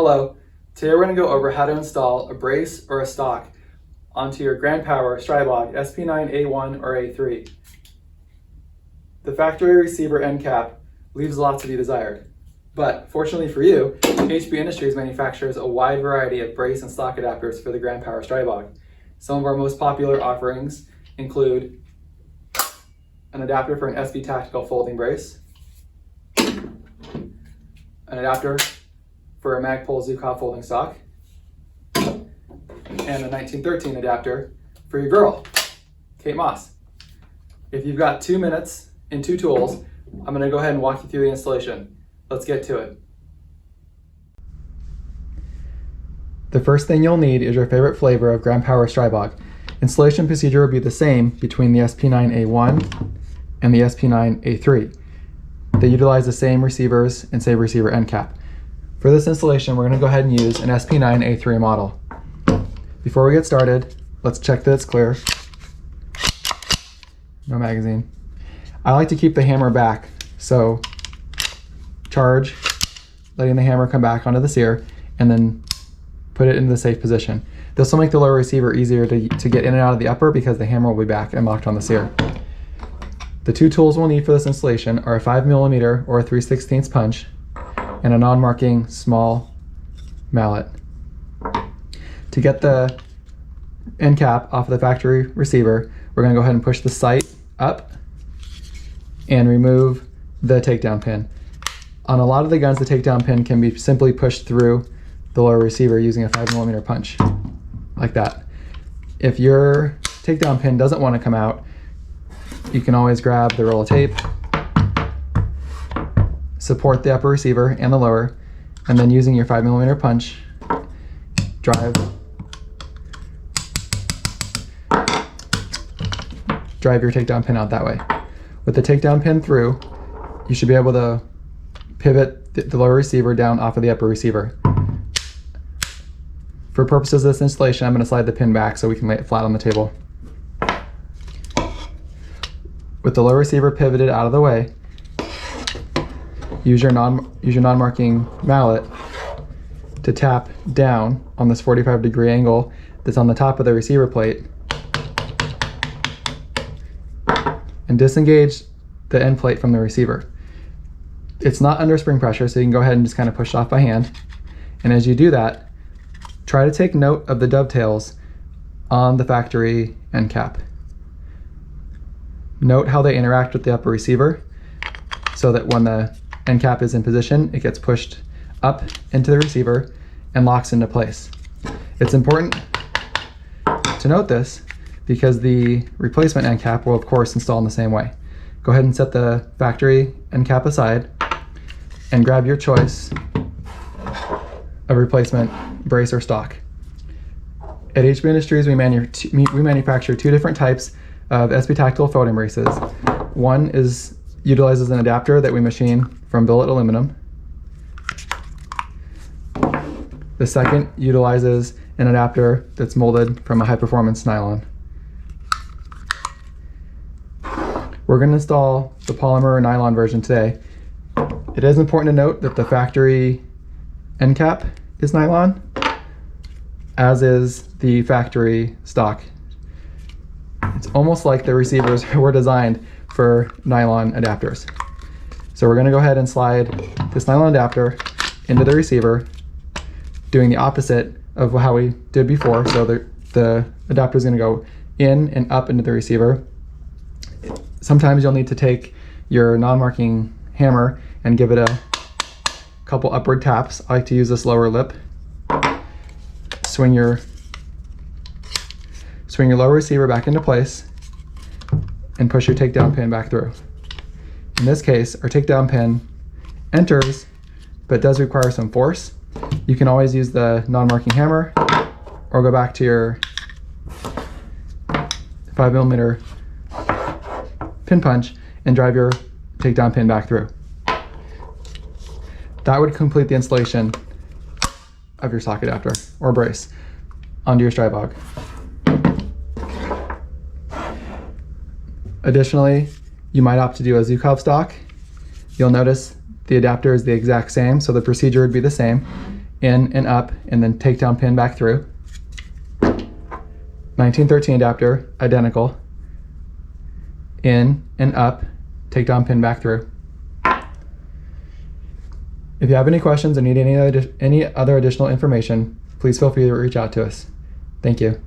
Hello, today we're going to go over how to install a brace or a stock onto your GrandPower Stribog SP9A1 or A3. The factory receiver end cap leaves a lot to be desired, but fortunately for you, HBI Industries manufactures a wide variety of brace and stock adapters for the GrandPower Stribog. Some of our most popular offerings include an adapter for an SB Tactical folding brace, an adapter for a Magpul zhukov folding stock, and a 1913 adapter for your girl, Kate Moss. If you've got 2 minutes and 2 tools, I'm going to go ahead and walk you through the installation. Let's get to it. The first thing you'll need is your favorite flavor of GrandPower Stribog. Installation procedure will be the same between the SP9A1 and the SP9A3. They utilize the same receivers and same receiver end cap. For this installation, we're going to go ahead and use an SP9A3 model. Before we get started, let's check that it's clear. No magazine. I like to keep the hammer back, so charge, letting the hammer come back onto the sear, and then put it into the safe position. This will make the lower receiver easier to get in and out of the upper because the hammer will be back and locked on the sear. The 2 tools we'll need for this installation are a 5mm or a 3/16 punch, and a non-marking small mallet. To get the end cap off of the factory receiver, we're going to go ahead and push the sight up and remove the takedown pin. On a lot of the guns, the takedown pin can be simply pushed through the lower receiver using a 5mm punch, like that. If your takedown pin doesn't want to come out, you can always grab the roll of tape, support the upper receiver and the lower, and then using your 5mm punch, drive your takedown pin out that way. With the takedown pin through, you should be able to pivot the lower receiver down off of the upper receiver. For purposes of this installation, I'm going to slide the pin back so we can lay it flat on the table. With the lower receiver pivoted out of the way, use your non-marking mallet to tap down on this 45-degree angle that's on the top of the receiver plate and disengage the end plate from the receiver. It's not under spring pressure, so you can go ahead and just kind of push it off by hand. And as you do that, try to take note of the dovetails on the factory end cap. Note how they interact with the upper receiver so that when the end cap is in position, it gets pushed up into the receiver and locks into place. It's important to note this because the replacement end cap will of course install in the same way. Go ahead and set the factory end cap aside and grab your choice of replacement brace or stock. At HBI Industries, we manufacture 2 different types of SB Tactical folding braces. One utilizes an adapter that we machine from billet aluminum. The second utilizes an adapter that's molded from a high-performance nylon. We're going to install the polymer or nylon version today. It is important to note that the factory end cap is nylon, as is the factory stock. It's almost like the receivers were designed for nylon adapters. So we're going to go ahead and slide this nylon adapter into the receiver, doing the opposite of how we did before. So the adapter is going to go in and up into the receiver. Sometimes you'll need to take your non-marking hammer and give it a couple upward taps. I like to use this lower lip. Swing your lower receiver back into place and push your takedown pin back through. In this case, our takedown pin enters, but does require some force. You can always use the non-marking hammer or go back to your 5mm pin punch and drive your takedown pin back through. That would complete the installation of your sock adapter or brace onto your Stribog. Additionally, you might opt to do a zhukov stock. You'll notice the adapter is the exact same, so the procedure would be the same. in and up, and then takedown pin back through. 1913 adapter, identical, in and up, takedown pin back through. If you have any questions or need any other additional information, please feel free to reach out to us. Thank you.